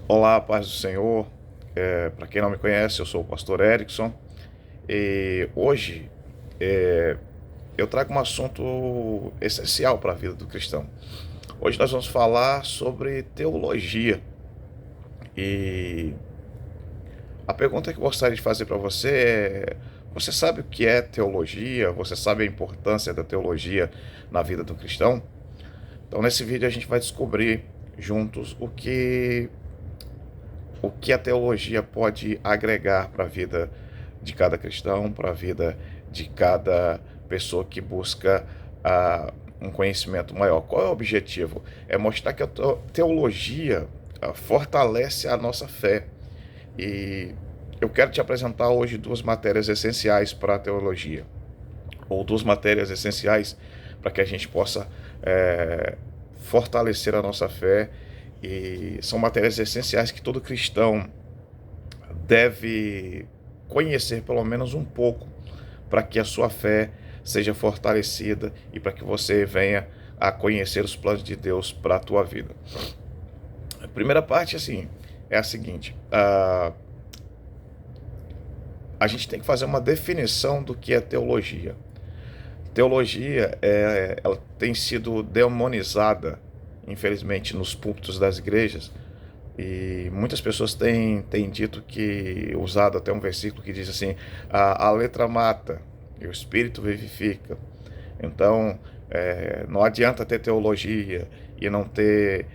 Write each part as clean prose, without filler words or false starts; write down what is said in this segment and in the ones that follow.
Olá, paz do Senhor. Para quem não me conhece, eu sou o pastor Erickson e hoje eu trago um assunto essencial para a vida do cristão. Hoje nós vamos falar sobre teologia e a pergunta que eu gostaria de fazer para você é: você sabe o que é teologia? Você sabe a importância da teologia na vida do cristão? Então, nesse vídeo a gente vai descobrir juntos o que a teologia pode agregar para a vida de cada cristão, para a vida de cada pessoa que busca um conhecimento maior. Qual é o objetivo? É mostrar que a teologia fortalece a nossa fé. E eu quero te apresentar hoje duas matérias essenciais para a teologia, ou duas matérias essenciais para que a gente possa fortalecer a nossa fé. E são matérias essenciais que todo cristão deve conhecer pelo menos um pouco para que a sua fé seja fortalecida e para que você venha a conhecer os planos de Deus para a tua vida. A primeira parte assim é a seguinte: a gente tem que fazer uma definição do que é teologia. Teologia ela tem sido demonizada, infelizmente, nos púlpitos das igrejas. E muitas pessoas têm dito que, usado até um versículo que diz assim: a letra mata e o espírito vivifica. Então, não adianta ter teologia e não ter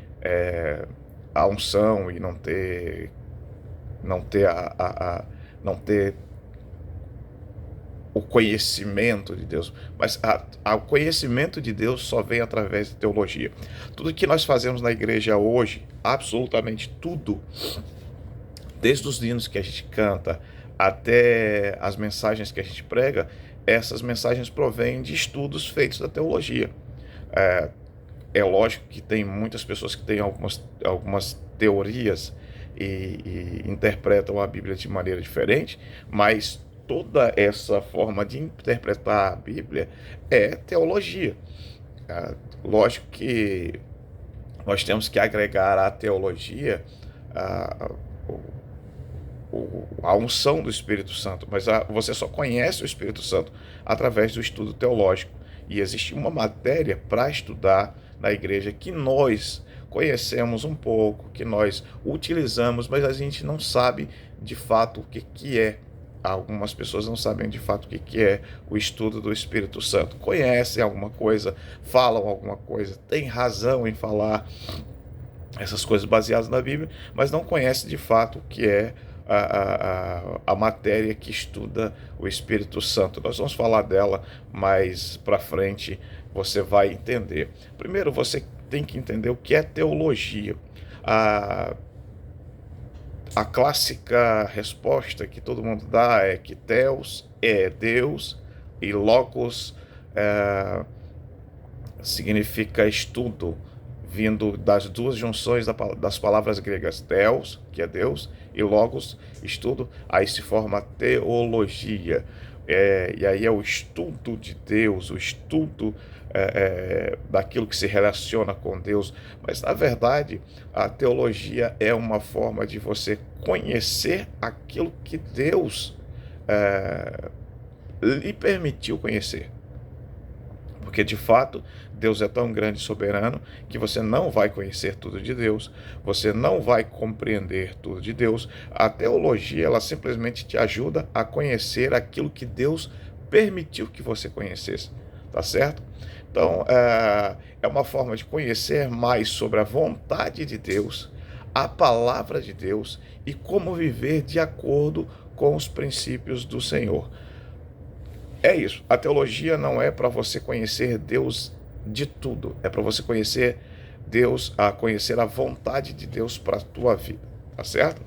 a unção e não ter o conhecimento de Deus, mas o conhecimento de Deus só vem através da teologia. Tudo que nós fazemos na igreja hoje, absolutamente tudo, desde os hinos que a gente canta até as mensagens que a gente prega, essas mensagens provêm de estudos feitos da teologia. É, é lógico que tem muitas pessoas que têm algumas teorias e interpretam a Bíblia de maneira diferente, mas toda essa forma de interpretar a Bíblia é teologia. Lógico que nós temos que agregar à teologia a, a unção do Espírito Santo, mas você só conhece o Espírito Santo através do estudo teológico. E existe uma matéria para estudar na igreja que nós conhecemos um pouco, que nós utilizamos, mas a gente não sabe de fato o que é. Algumas pessoas não sabem de fato o que é o estudo do Espírito Santo. Conhecem alguma coisa, falam alguma coisa, têm razão em falar essas coisas baseadas na Bíblia, mas não conhecem de fato o que é a matéria que estuda o Espírito Santo. Nós vamos falar dela mais para frente, você vai entender. Primeiro, você tem que entender o que é teologia. A, a clássica resposta que todo mundo dá é que Theos é Deus e Logos significa estudo, vindo das duas junções das palavras gregas Theos, que é Deus, e Logos, estudo, aí se forma teologia. E aí é o estudo de Deus, o estudo daquilo que se relaciona com Deus. Mas, na verdade, a teologia é uma forma de você conhecer aquilo que Deus lhe permitiu conhecer. Porque, de fato, Deus é tão grande e soberano que você não vai conhecer tudo de Deus, você não vai compreender tudo de Deus. A teologia, ela simplesmente te ajuda a conhecer aquilo que Deus permitiu que você conhecesse, tá certo? Então, é uma forma de conhecer mais sobre a vontade de Deus, a palavra de Deus e como viver de acordo com os princípios do Senhor. É isso. A teologia não é para você conhecer Deus de tudo. É para você conhecer Deus, conhecer a vontade de Deus para a tua vida. Tá certo?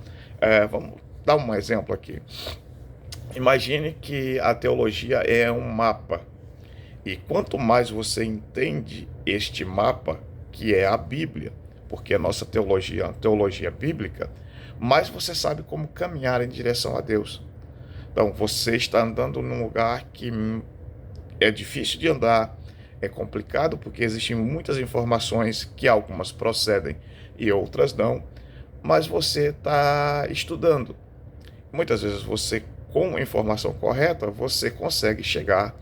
Vamos dar um exemplo aqui. Imagine que a teologia é um mapa. E quanto mais você entende este mapa, que é a Bíblia, porque a nossa teologia é uma teologia bíblica, mais você sabe como caminhar em direção a Deus. Então, você está andando num lugar que é difícil de andar, é complicado porque existem muitas informações que algumas procedem e outras não, mas você está estudando. Muitas vezes você, com a informação correta, você consegue chegar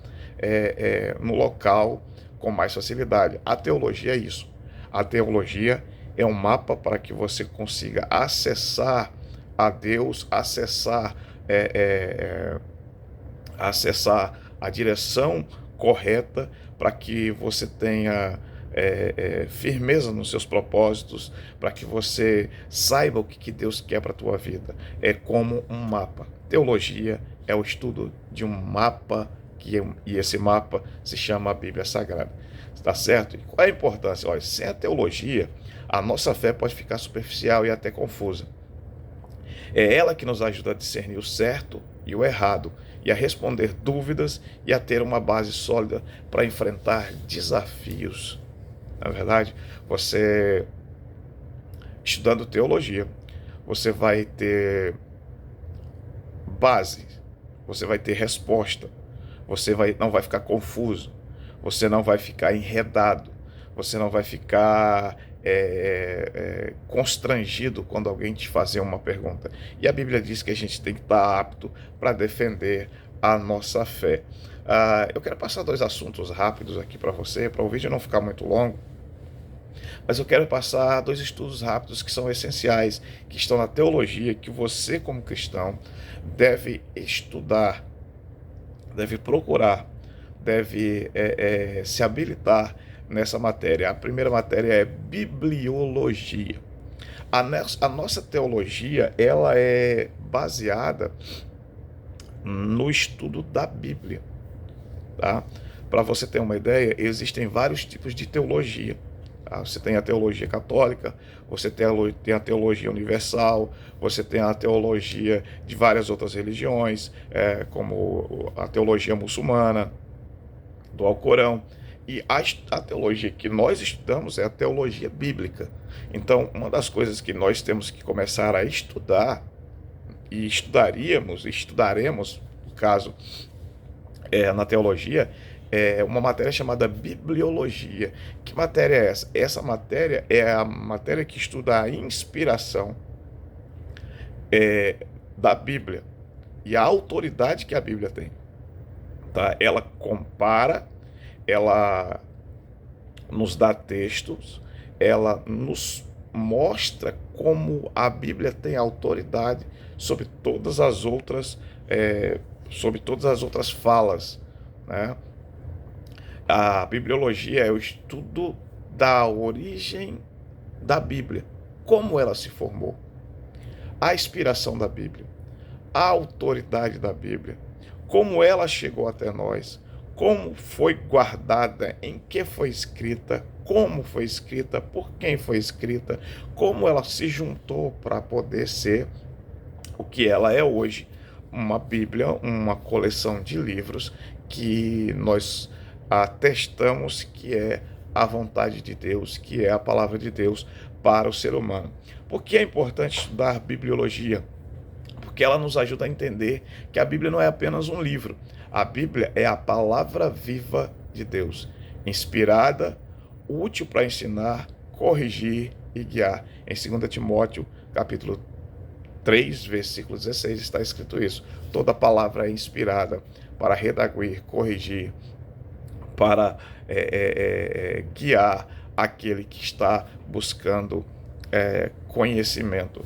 no local com mais facilidade. A teologia é isso. A teologia é um mapa para que você consiga acessar a Deus, acessar a direção correta para que você tenha firmeza nos seus propósitos, para que você saiba o que Deus quer para a tua vida. É como um mapa. Teologia é o estudo de um mapa, e esse mapa se chama a Bíblia Sagrada. Está certo? E qual é a importância? Olha, sem a teologia, a nossa fé pode ficar superficial e até confusa. É ela que nos ajuda a discernir o certo e o errado, e a responder dúvidas e a ter uma base sólida para enfrentar desafios. Na verdade, você, estudando teologia, você vai ter base, você vai ter resposta, não vai ficar confuso, você não vai ficar enredado, você não vai ficar constrangido quando alguém te fazer uma pergunta. E a Bíblia diz que a gente tem que estar apto para defender a nossa fé. Eu quero passar 2 assuntos rápidos aqui para você, para o vídeo não ficar muito longo. Mas eu quero passar 2 estudos rápidos que são essenciais, que estão na teologia, que você, como cristão, deve estudar, deve procurar, deve se habilitar nessa matéria. A primeira matéria é bibliologia. A nossa teologia, ela é baseada no estudo da Bíblia, tá? Para você ter uma ideia, existem vários tipos de teologia. Você tem a teologia católica, você tem a teologia universal, você tem a teologia de várias outras religiões, como a teologia muçulmana, do Alcorão. E a teologia que nós estudamos é a teologia bíblica. Então, uma das coisas que nós temos que começar a estudar, e estudaremos, no caso, na teologia, é uma matéria chamada bibliologia. Que matéria é essa? Essa matéria é a matéria que estuda a inspiração da Bíblia e a autoridade que a Bíblia tem. Tá? Ela compara, ela nos dá textos, ela nos mostra como a Bíblia tem autoridade sobre todas as outras, falas, né? A bibliologia é o estudo da origem da Bíblia, como ela se formou, a inspiração da Bíblia, a autoridade da Bíblia, como ela chegou até nós, como foi guardada, em que foi escrita, como foi escrita, por quem foi escrita, como ela se juntou para poder ser o que ela é hoje, uma Bíblia, uma coleção de livros que nós atestamos que é a vontade de Deus, que é a palavra de Deus para o ser humano. Por que é importante estudar bibliologia? Porque ela nos ajuda a entender que a Bíblia não é apenas um livro. A Bíblia é a palavra viva de Deus, inspirada, útil para ensinar, corrigir e guiar. Em 2 Timóteo, capítulo 3, versículo 16, está escrito isso. Toda palavra é inspirada para redaguir, corrigir, para guiar aquele que está buscando conhecimento.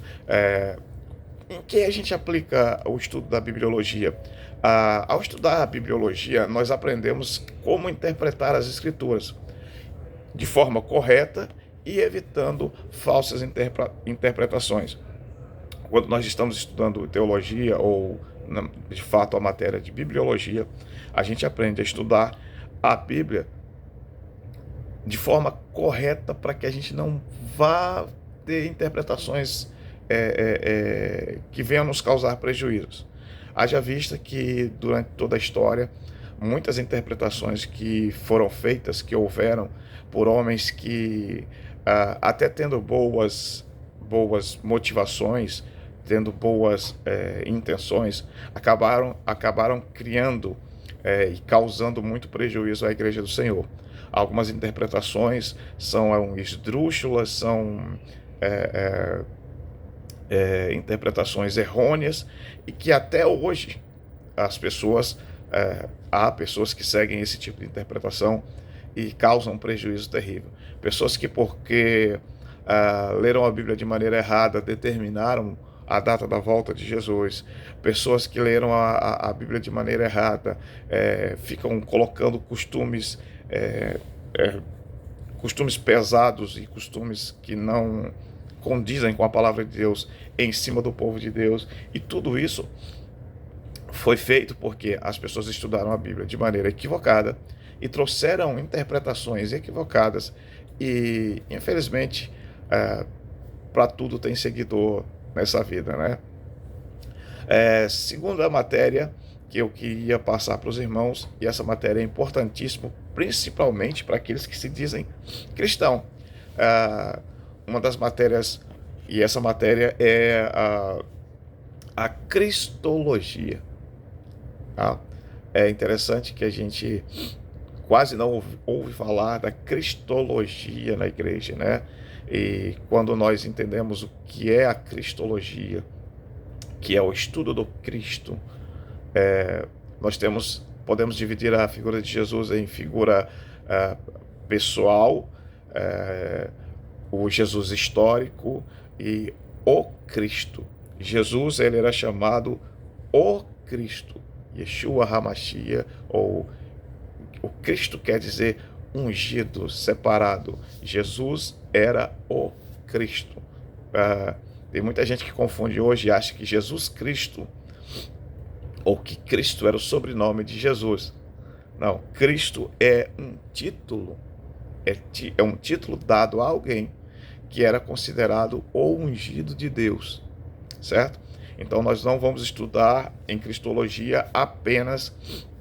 Em que a gente aplica o estudo da bibliologia? Ao estudar a bibliologia, nós aprendemos como interpretar as escrituras de forma correta e evitando falsas interpretações. Quando nós estamos estudando teologia ou, de fato, a matéria de bibliologia, a gente aprende a estudar a Bíblia de forma correta para que a gente não vá ter interpretações que venham nos causar prejuízos. Haja vista que durante toda a história, muitas interpretações que foram feitas, que houveram por homens que, até tendo boas motivações, tendo boas intenções, acabaram criando e causando muito prejuízo à Igreja do Senhor. Algumas interpretações são esdrúxulas, são interpretações errôneas e que até hoje as pessoas, há pessoas que seguem esse tipo de interpretação e causam um prejuízo terrível. Pessoas que, porque leram a Bíblia de maneira errada, determinaram a data da volta de Jesus. Pessoas que leram a Bíblia de maneira errada, ficam colocando costumes pesados e costumes que não condizem com a palavra de Deus em cima do povo de Deus. E tudo isso foi feito porque as pessoas estudaram a Bíblia de maneira equivocada e trouxeram interpretações equivocadas. E, infelizmente, para tudo tem seguidor nessa vida, né? Segunda matéria que eu queria passar para os irmãos, e essa matéria é importantíssima, principalmente para aqueles que se dizem cristão. Uma das matérias, e essa matéria é a cristologia. Tá? É interessante que a gente quase não ouve falar da cristologia na igreja, né? E quando nós entendemos o que é a cristologia, que é o estudo do Cristo, nós podemos dividir a figura de Jesus em figura pessoal, o Jesus histórico e o Cristo. Jesus, ele era chamado o Cristo, Yeshua HaMashiach, ou o Cristo quer dizer ungido, separado. Jesus era o Cristo. Tem muita gente que confunde hoje e acha que Jesus Cristo, ou que Cristo era o sobrenome de Jesus. Não, Cristo é um título, é um título dado a alguém que era considerado o ungido de Deus, certo? Então nós não vamos estudar em cristologia apenas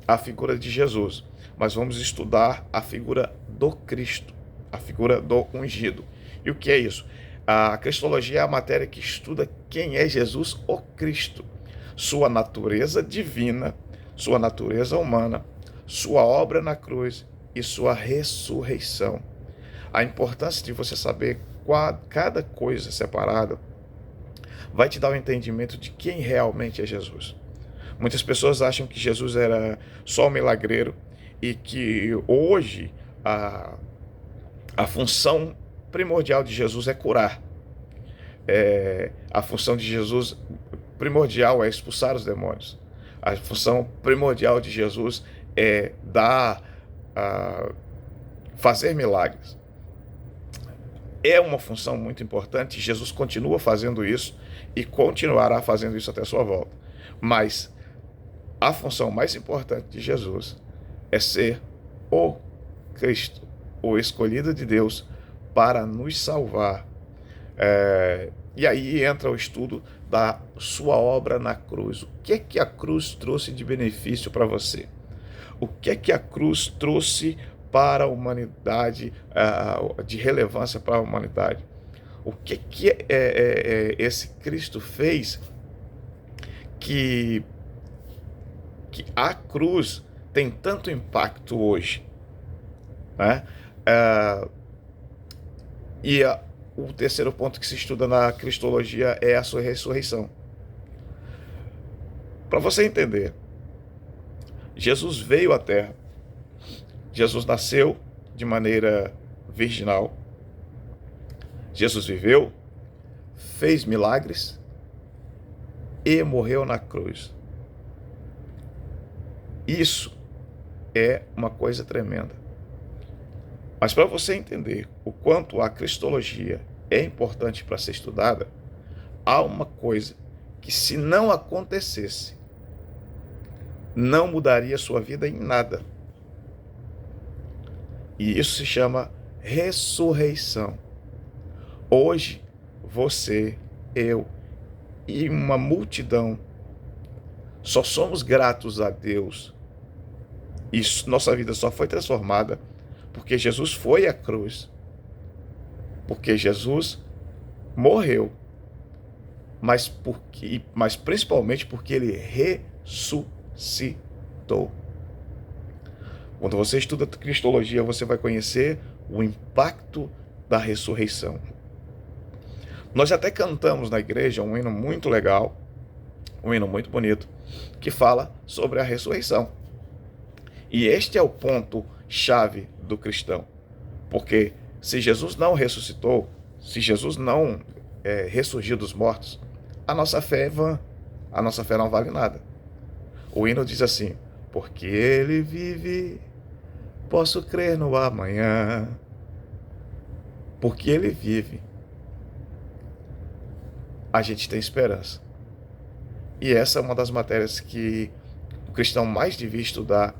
a figura de Jesus, mas vamos estudar a figura do Cristo, a figura do ungido. E o que é isso? A cristologia é a matéria que estuda quem é Jesus, o Cristo, sua natureza divina, sua natureza humana, sua obra na cruz e sua ressurreição. A importância de você saber cada coisa separada vai te dar o entendimento de quem realmente é Jesus. Muitas pessoas acham que Jesus era só um milagreiro e que hoje a função primordial de Jesus é curar. A função de Jesus primordial é expulsar os demônios. A função primordial de Jesus é fazer milagres. É uma função muito importante. Jesus continua fazendo isso e continuará fazendo isso até a sua volta. Mas a função mais importante de Jesus é ser o Cristo, o escolhido de Deus para nos salvar. E aí entra o estudo da sua obra na cruz. O que é que a cruz trouxe de benefício para você? O que é que a cruz trouxe para a humanidade, de relevância para a humanidade? O que esse Cristo fez que a cruz tem tanto impacto hoje, né? O terceiro ponto que se estuda na cristologia é a sua ressurreição. Para você entender, Jesus veio à Terra, Jesus nasceu de maneira virginal, Jesus viveu, fez milagres e morreu na cruz. Isso é uma coisa tremenda. Mas para você entender o quanto a cristologia é importante para ser estudada, há uma coisa que, se não acontecesse, não mudaria sua vida em nada. E isso se chama ressurreição. Hoje, você, eu e uma multidão só somos gratos a Deus. E nossa vida só foi transformada porque Jesus foi à cruz, porque Jesus morreu, mas principalmente porque ele ressuscitou. Quando você estuda cristologia, você vai conhecer o impacto da ressurreição. Nós até cantamos na igreja um hino muito legal, um hino muito bonito, que fala sobre a ressurreição. E este é o ponto-chave do cristão. Porque se Jesus não ressuscitou, se Jesus não ressurgiu dos mortos, a nossa fé é vã, a nossa fé não vale nada. O hino diz assim: porque ele vive, posso crer no amanhã. Porque ele vive, a gente tem esperança. E essa é uma das matérias que o cristão mais devia estudar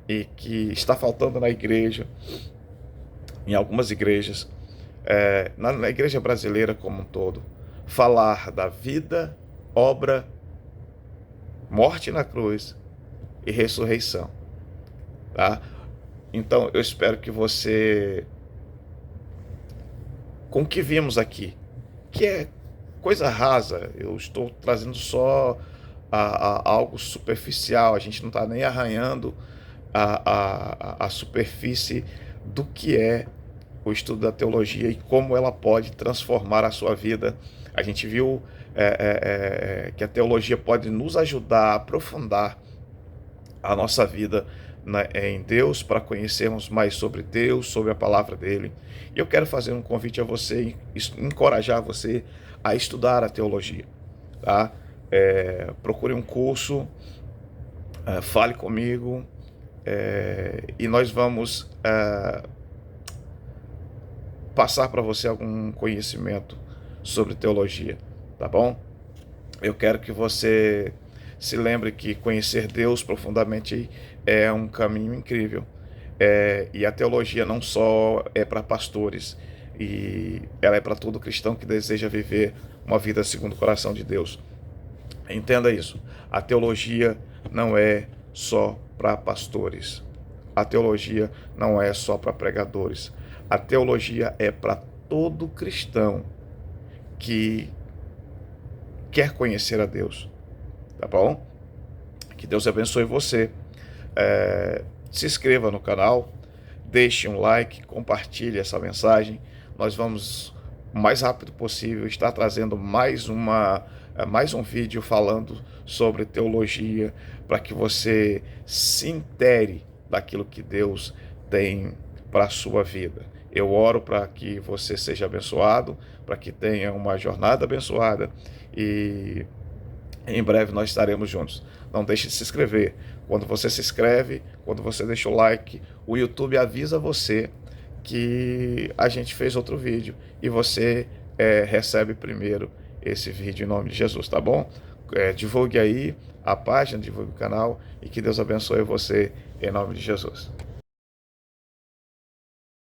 e que está faltando na igreja, em algumas igrejas, na igreja brasileira como um todo. Falar da vida, obra, morte na cruz e ressurreição. Tá? Então eu espero que você, com o que vimos aqui, que é coisa rasa, eu estou trazendo só algo superficial, a gente não está nem arranhando a superfície do que é o estudo da teologia e como ela pode transformar a sua vida. A gente viu que a teologia pode nos ajudar a aprofundar a nossa vida em Deus, para conhecermos mais sobre Deus, sobre a palavra dele. E eu quero fazer um convite a você, encorajar você a estudar a teologia. Tá? Procure um curso, fale comigo, e nós vamos passar para você algum conhecimento sobre teologia, tá bom? Eu quero que você se lembre que conhecer Deus profundamente é um caminho incrível. E a teologia não só é para pastores, e ela é para todo cristão que deseja viver uma vida segundo o coração de Deus. Entenda isso. A teologia não é só para pastores. A teologia não é só para pregadores. A teologia é para todo cristão que quer conhecer a Deus. Tá bom? Que Deus abençoe você. Se inscreva no canal, deixe um like, compartilhe essa mensagem. Nós vamos, o mais rápido possível, estar trazendo mais um vídeo falando sobre teologia, para que você se intere daquilo que Deus tem para a sua vida. Eu oro para que você seja abençoado, para que tenha uma jornada abençoada, e em breve nós estaremos juntos. Não deixe de se inscrever. Quando você se inscreve, quando você deixa o like, o YouTube avisa você que a gente fez outro vídeo, e você recebe primeiro esse vídeo em nome de Jesus, tá bom? Divulgue aí a página, divulgue o canal, e que Deus abençoe você em nome de Jesus.